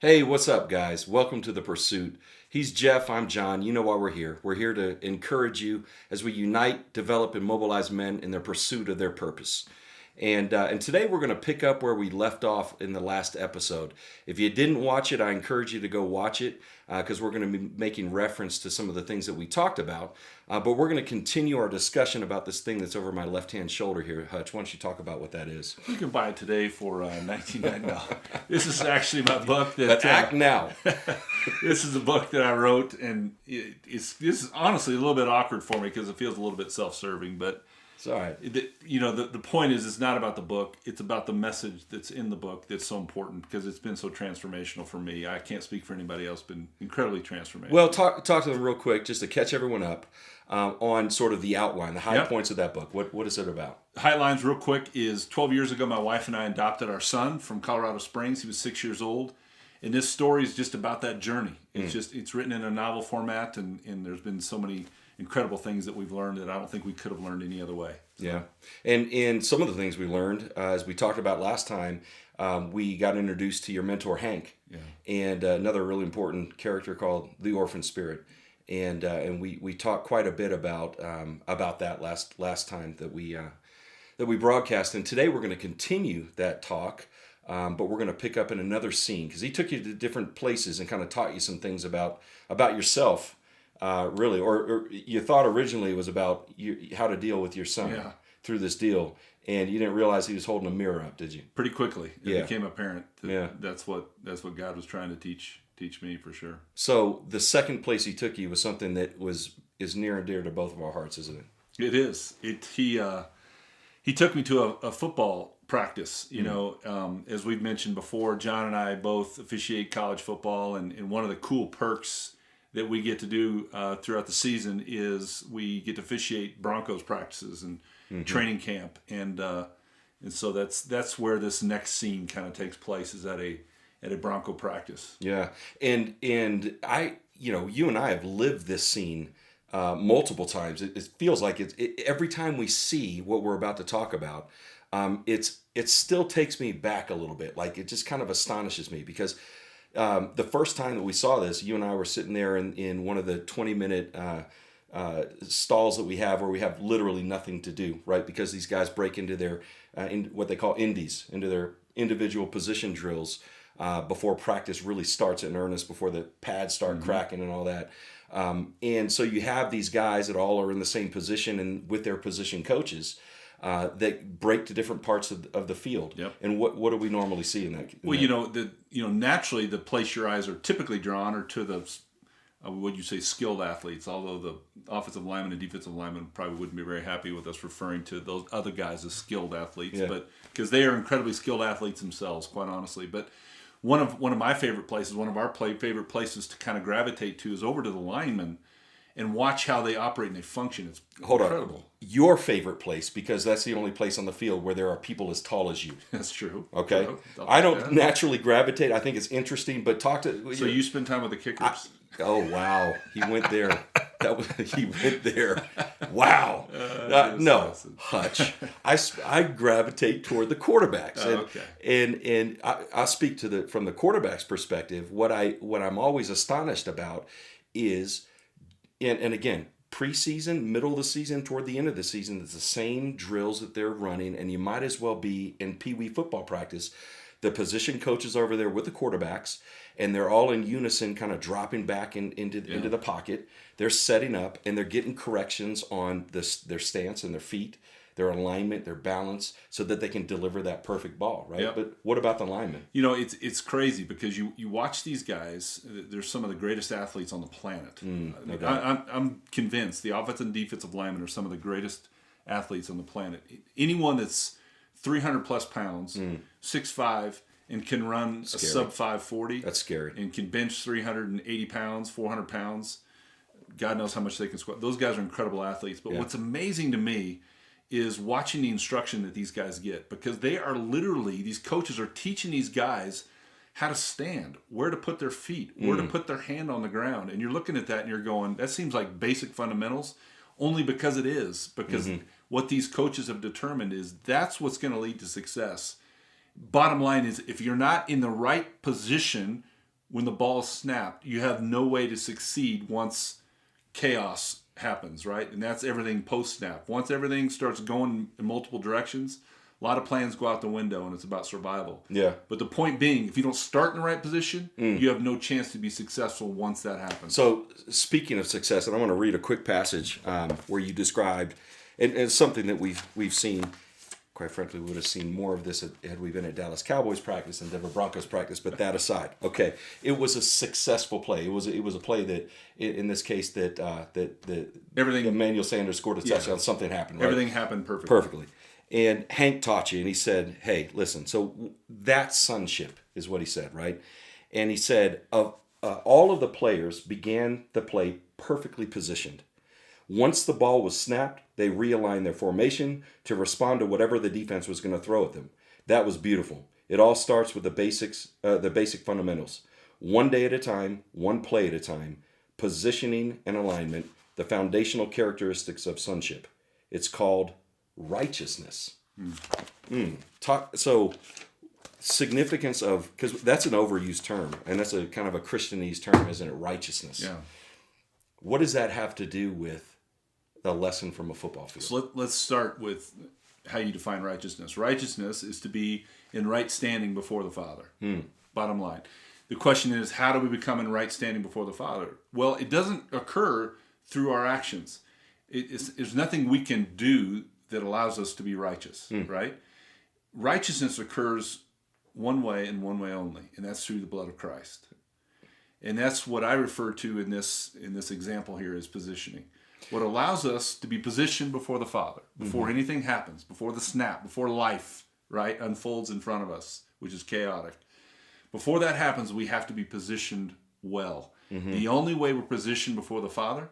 Hey, what's up, guys? Welcome to The Pursuit. He's Jeff, I'm John. You know why we're here. We're here to encourage you as we unite, develop, and mobilize men in their pursuit of their purpose. And today we're going to pick up where we left off in the last episode. If you didn't watch it, I encourage you to go watch it because we're going to be making reference to some of the things that we talked about. But we're going to continue our discussion about this thing that's over my left-hand shoulder here. Hutch, why don't you talk about what that is? You can buy it today for $19.99. This is actually my book. But act now. This is a book that I wrote, and this is honestly a little bit awkward for me because it feels a little bit self-serving, but It's all right. the point is, it's not about the book. It's about the message that's in the book that's so important because it's been so transformational for me. I can't speak for anybody else. It's been incredibly transformational. Well, talk to them real quick just to catch everyone up on sort of the outline, the high points of that book. What is it about? Highlights real quick is 12 years ago, my wife and I adopted our son from Colorado Springs. He was 6 years old. And this story is just about that journey. It's written in a novel format, and there's been so many incredible things that we've learned that I don't think we could have learned any other way. So. Yeah. And some of the things we learned, as we talked about last time, we got introduced to your mentor, Hank, and another really important character called the Orphan Spirit. And we talked quite a bit about that last time that we broadcast. And today we're going to continue that talk, but we're going to pick up in another scene because he took you to different places and kind of taught you some things about yourself. Really, or you thought originally it was about how to deal with your son through this deal, and you didn't realize he was holding a mirror up, did you? Pretty quickly, it became apparent that that's what God was trying to teach me for sure. So the second place he took you was something that is near and dear to both of our hearts, isn't it? It is. He took me to a football practice. As we've mentioned before, John and I both officiate college football, and one of the cool perks that we get to do throughout the season is we get to officiate Broncos practices and training camp, and so that's where this next scene kind of takes place, is at a Bronco practice. Yeah, and I, you and I have lived this scene multiple times. It feels like every time we see what we're about to talk about, it still takes me back a little bit. Like, it just kind of astonishes me because. The first time that we saw this, you and I were sitting there in one of the 20-minute stalls that we have where we have literally nothing to do, right? Because these guys break into their, in what they call indies, into their individual position drills before practice really starts in earnest, before the pads start cracking and all that. And so you have these guys that all are in the same position and with their position coaches. That break to different parts of the field. Yep. And what do we normally see in that? Naturally the place your eyes are typically drawn are to the, would you say, skilled athletes, although the offensive lineman and defensive lineman probably wouldn't be very happy with us referring to those other guys as skilled athletes, but because they are incredibly skilled athletes themselves, quite honestly. But one of my favorite places, one of our favorite places to kind of gravitate to is over to the linemen and watch how they operate and they function. It's incredible. On. Your favorite place, because that's the only place on the field where there are people as tall as you. That's true. Okay. I don't naturally gravitate. I think it's interesting, but talk to... So you spend time with the kickers? Oh, wow. He went there. He went there. Wow. No, awesome. Hutch. I gravitate toward the quarterbacks. And I speak from the quarterback's perspective. What I'm always astonished about is... And again, preseason, middle of the season, toward the end of the season, it's the same drills that they're running, and you might as well be in Pee Wee football practice. The position coaches over there with the quarterbacks, and they're all in unison, kind of dropping back into the pocket. They're setting up, and they're getting corrections on their stance and their feet, their alignment, their balance, so that they can deliver that perfect ball, right? Yep. But what about the linemen? It's crazy because you watch these guys. They're some of the greatest athletes on the planet. I'm convinced the offensive and defensive linemen are some of the greatest athletes on the planet. Anyone that's 300 plus pounds, 6'5", and can run a sub 540. That's scary. And can bench 380 pounds, 400 pounds. God knows how much they can squat. Those guys are incredible athletes. But what's amazing to me is watching the instruction that these guys get, because they are literally, these coaches are teaching these guys how to stand, where to put their feet, where to put their hand on the ground. And you're looking at that and you're going, that seems like basic fundamentals, only because it is. Because what these coaches have determined is that's what's going to lead to success. Bottom line is, if you're not in the right position when the ball is snapped, you have no way to succeed once chaos happens, right? And that's everything post snap. Once everything starts going in multiple directions, a lot of plans go out the window, and it's about survival. Yeah. But the point being, if you don't start in the right position, you have no chance to be successful once that happens. So, speaking of success, and I want to read a quick passage where you described, and it's something that we've seen. Quite frankly, we would have seen more of this had we been at Dallas Cowboys practice and Denver Broncos practice. But that aside, okay, it was a successful play. It was a play that, in this case, that Everything, Emmanuel Sanders scored a touchdown. Something happened. Right? everything happened perfectly. Perfectly. And Hank taught you, and he said, "Hey, listen. So that sonship is what he said, right?" And he said, "Of all of the players began the play perfectly positioned. Once the ball was snapped, they realigned their formation to respond to whatever the defense was going to throw at them. That was beautiful. It all starts with the basic fundamentals. One day at a time, one play at a time, positioning and alignment, the foundational characteristics of sonship. It's called righteousness." So significance of, because that's an overused term, and that's a kind of a Christianese term, isn't it? Righteousness. Yeah. What does that have to do with the lesson from a football field? So let's start with how you define righteousness. Righteousness is to be in right standing before the Father. Bottom line. The question is, how do we become in right standing before the Father? Well, it doesn't occur through our actions. There's nothing we can do that allows us to be righteous, right? Righteousness occurs one way and one way only, and that's through the blood of Christ. And that's what I refer to in this example here as positioning. What allows us to be positioned before the Father, before anything happens, before the snap, before life, right, unfolds in front of us, which is chaotic. Before that happens, we have to be positioned well. The only way we're positioned before the Father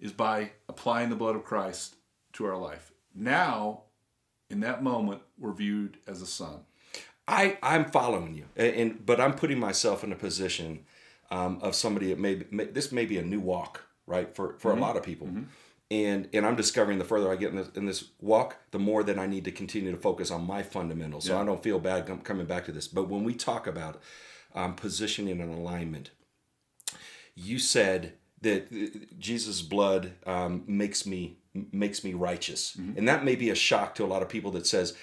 is by applying the blood of Christ to our life. Now, in that moment, we're viewed as a son. I'm following you, but I'm putting myself in a position of somebody that this may be a new walk, right, for a lot of people. And I'm discovering the further I get in this walk, the more that I need to continue to focus on my fundamentals. So I don't feel bad coming back to this. But when we talk about positioning and alignment, you said that Jesus' blood makes me righteous, and that may be a shock to a lot of people that says,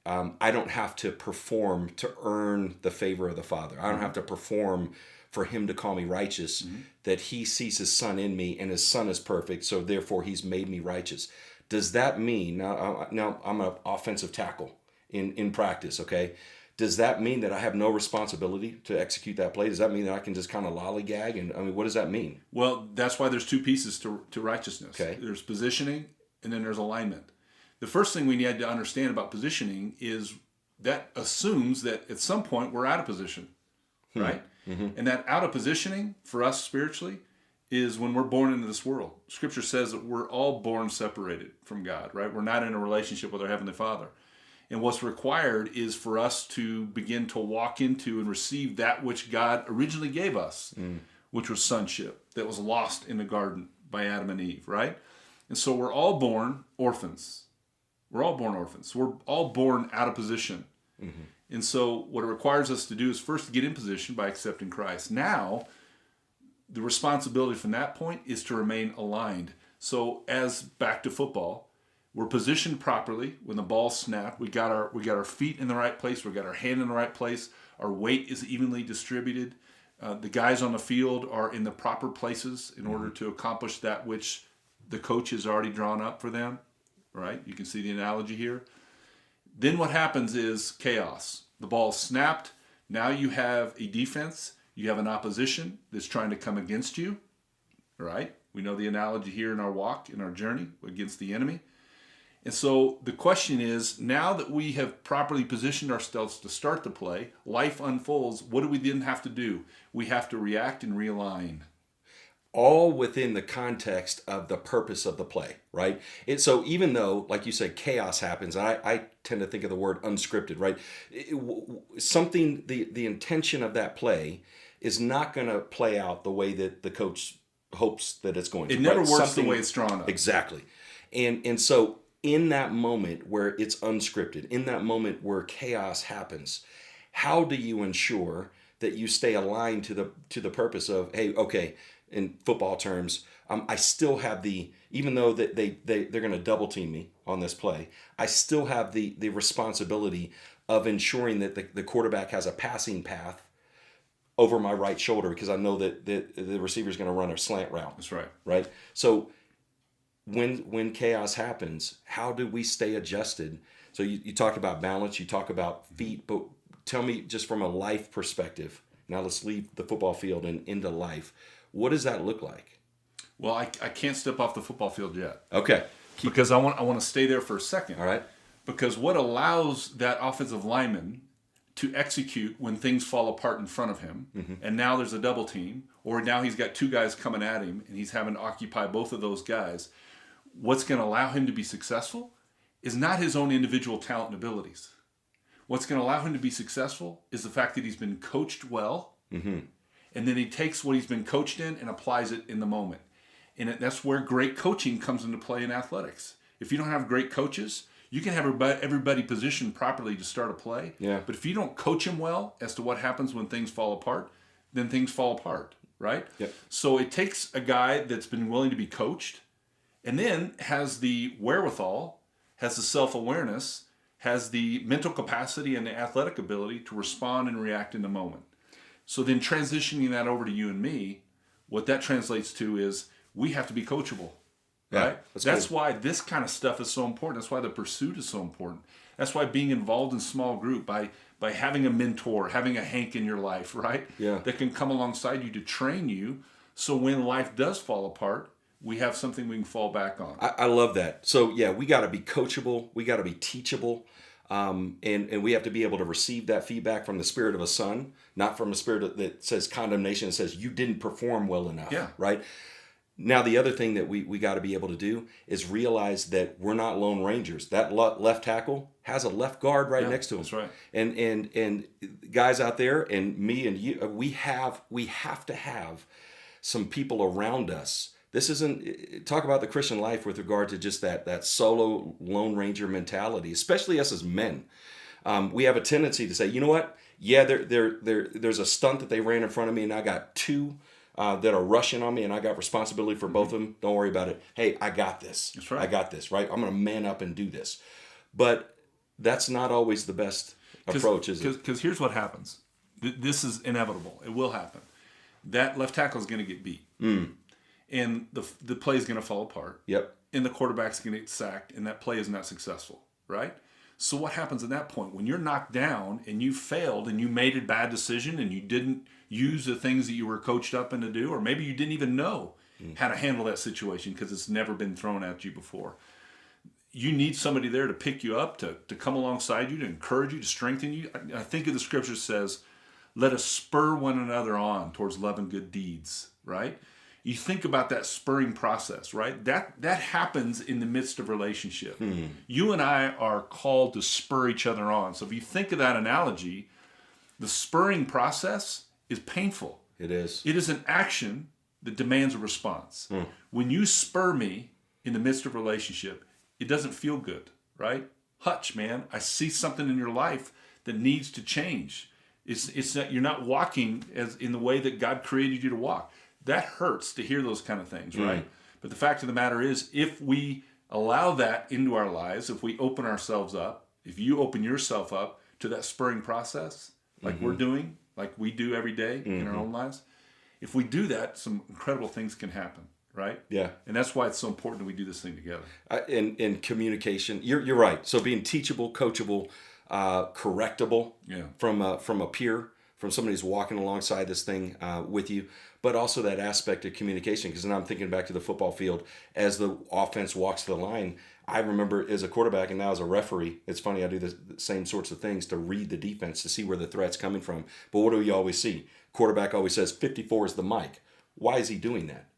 I don't have to perform to earn the favor of the Father. I don't have to perform for him to call me righteous, that he sees his son in me and his son is perfect, so therefore he's made me righteous. Does that mean, now I'm an offensive tackle in practice, okay? Does that mean that I have no responsibility to execute that play? Does that mean that I can just kind of lollygag? And I mean, what does that mean? Well, that's why there's two pieces to righteousness. Okay. There's positioning and then there's alignment. The first thing we need to understand about positioning is that assumes that at some point we're out of position, right? And that out of positioning for us spiritually is when we're born into this world. Scripture says that we're all born separated from God, right? We're not in a relationship with our Heavenly Father. And what's required is for us to begin to walk into and receive that which God originally gave us, which was sonship, that was lost in the garden by Adam and Eve, right? And so we're all born orphans. We're all born orphans. We're all born out of position. And so what it requires us to do is first to get in position by accepting Christ. Now, the responsibility from that point is to remain aligned. So as back to football, we're positioned properly when the ball snapped. We got our feet in the right place. We got our hand in the right place. Our weight is evenly distributed. The guys on the field are in the proper places in order to accomplish that which the coach has already drawn up for them. Right? You can see the analogy here. Then what happens is chaos. The ball snapped. Now you have a defense. You have an opposition that's trying to come against you. Right? We know the analogy here in our walk, in our journey against the enemy. And so the question is, now that we have properly positioned ourselves to start the play, life unfolds. What do we then have to do? We have to react and realign. All within the context of the purpose of the play, right? So even though, like you said, chaos happens, I tend to think of the word unscripted, right? The intention of that play is not going to play out the way that the coach hopes that it's going to. It never works the way it's drawn up. Exactly. And so in that moment where it's unscripted, in that moment where chaos happens, how do you ensure that you stay aligned to the purpose of, hey, okay, in football terms, I still have even though that they're going to double team me on this play, I still have the responsibility of ensuring that the quarterback has a passing path over my right shoulder, because I know that the receiver is going to run a slant route. That's right. Right. So when chaos happens, how do we stay adjusted? So you talk about balance, you talk about feet, but tell me, just from a life perspective, now let's leave the football field and into life. What does that look like? Well, I can't step off the football field yet. Okay. Because I want to stay there for a second. All right. Because what allows that offensive lineman to execute when things fall apart in front of him, and now there's a double team, or now he's got two guys coming at him and he's having to occupy both of those guys, what's going to allow him to be successful is not his own individual talent and abilities. What's going to allow him to be successful is the fact that he's been coached well, and then he takes what he's been coached in and applies it in the moment. And that's where great coaching comes into play in athletics. If you don't have great coaches, you can have everybody positioned properly to start a play. Yeah. But if you don't coach them well as to what happens when things fall apart, then things fall apart, right? Yep. So it takes a guy that's been willing to be coached, and then has the wherewithal, has the self-awareness, has the mental capacity and the athletic ability to respond and react in the moment. So then transitioning that over to you and me, what that translates to is we have to be coachable. Yeah, Right? That's why this kind of stuff is so important. That's why the pursuit is so important. That's why being involved in small group, by having a mentor, having a Hank in your life, right? Yeah. That can come alongside you to train you, so when life does fall apart, we have something we can fall back on. I love that. So yeah, we got to be coachable. We got to be teachable. And we have to be able to receive that feedback from the spirit of a son, not from a spirit that says condemnation and says you didn't perform well enough. Yeah. Right. Now, the other thing that we got to be able to do is realize that we're not lone rangers. That left tackle has a left guard right next to him. That's right. And guys out there, and me and you, we have to have some people around us. This isn't, talk about the Christian life with regard to just that solo lone ranger mentality, especially us as men. We have a tendency to say, you know what? Yeah, there's a stunt that they ran in front of me, and I got two that are rushing on me, and I got responsibility for both of them. Don't worry about it. Hey, I got this. That's right. I got this, right? I'm going to man up and do this. But that's not always the best approach, is it? Because here's what happens. This is inevitable. It will happen. That left tackle is going to get beat. And the play is going to fall apart. Yep. And the quarterback's going to get sacked, and that play is not successful, right? So what happens at that point? When you're knocked down and you failed and you made a bad decision and you didn't use the things that you were coached up into do, or maybe you didn't even know how to handle that situation because it's never been thrown at you before. You need somebody there to pick you up, to come alongside you, to encourage you, to strengthen you. I think of the scripture says, let us spur one another on towards love and good deeds, right? You think about that spurring process, right? That happens in the midst of relationship. You and I are called to spur each other on. So if you think of that analogy, the spurring process is painful. It is. It is an action that demands a response. When you spur me in the midst of relationship, it doesn't feel good, right? Hutch, man, I see something in your life that needs to change. It's not, you're not walking as in the way that God created you to walk. That hurts to hear those kind of things, right? But the fact of the matter is, if we allow that into our lives, if we open ourselves up, if you open yourself up to that spurring process, like we're doing, like we do every day in our own lives, if we do that, some incredible things can happen, right? Yeah. And that's why it's so important that we do this thing together. In communication, you're right. So being teachable, coachable, correctable from a peer, from somebody who's walking alongside this thing with you, but also that aspect of communication. Because now I'm thinking back to the football field as the offense walks the line. I remember as a quarterback and now as a referee, it's funny, I do the same sorts of things to read the defense, to see where the threat's coming from. But what do you always see? Quarterback always says 54 is the mic. Why is he doing that?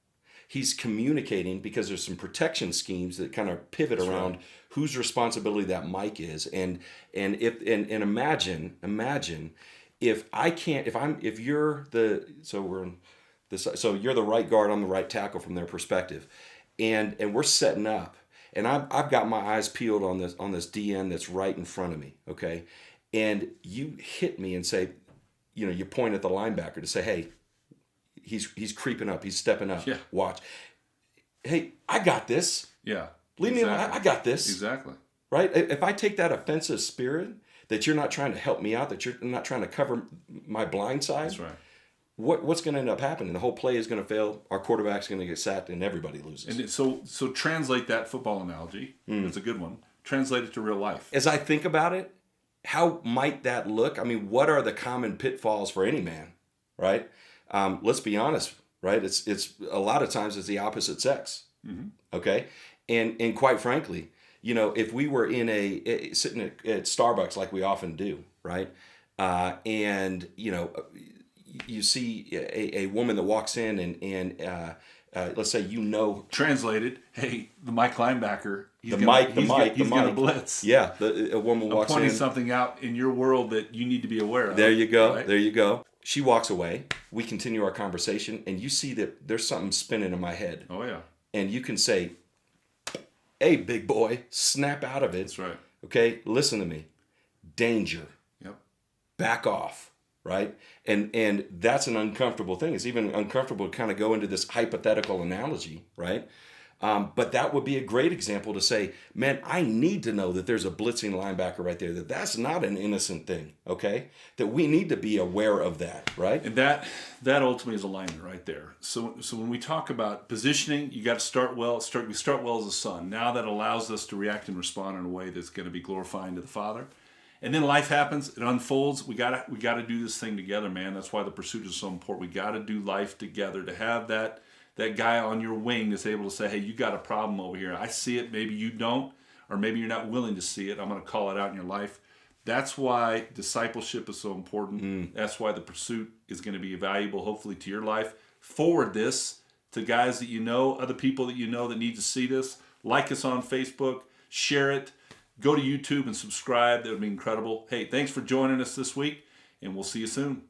He's communicating because there's some protection schemes that kind of pivot around whose responsibility that mic is. And imagine if you're the right guard, I'm the right tackle from their perspective, and we're setting up, and I've got my eyes peeled on this DN that's right in front of me, okay, and you hit me and say, you point at the linebacker to say, hey, he's creeping up, he's stepping up. Yeah. Watch. Hey, I got this. Yeah. Leave me alone. I got this. Exactly. Right? If I take that offensive spirit that you're not trying to help me out, that you're not trying to cover my blind side, That's right. what's going to end up happening? The whole play is going to fail. Our quarterback's going to get sacked, and everybody loses. And so translate that football analogy. It's a good one. Translate it to real life. As I think about it, how might that look? I mean, what are the common pitfalls for any man, right? Let's be honest, right? It's a lot of times it's the opposite sex, okay? And quite frankly, if we were in sitting at Starbucks like we often do, right? And you see a woman that walks in and let's say Translated, hey, the Mike linebacker, he's the gonna Mike blitz. Yeah, a woman I'm walks pointing in. something out in your world that you need to be aware of. There you go. Right? There you go. She walks away. We continue our conversation, and you see that there's something spinning in my head. Oh yeah. And you can say, "Hey, big boy, snap out of it." That's right. Okay, listen to me. Danger. Yep. Back off. Right? And that's an uncomfortable thing. It's even uncomfortable to kind of go into this hypothetical analogy, right? But that would be a great example to say, man, I need to know that there's a blitzing linebacker right there, that's not an innocent thing, okay? That we need to be aware of that, right? And that ultimately is alignment right there. So when we talk about positioning, you got to start well. We start well as a son. Now that allows us to react and respond in a way that's going to be glorifying to the Father. And then life happens, it unfolds. We gotta do this thing together, man. That's why the pursuit is so important. We gotta do life together. To have that guy on your wing that's able to say, hey, you got a problem over here. I see it, maybe you don't, or maybe you're not willing to see it. I'm gonna call it out in your life. That's why discipleship is so important. That's why the pursuit is gonna be valuable, hopefully, to your life. Forward this to guys that you know, other people that you know that need to see this. Like us on Facebook, share it. Go to YouTube and subscribe. That would be incredible. Hey, thanks for joining us this week, and we'll see you soon.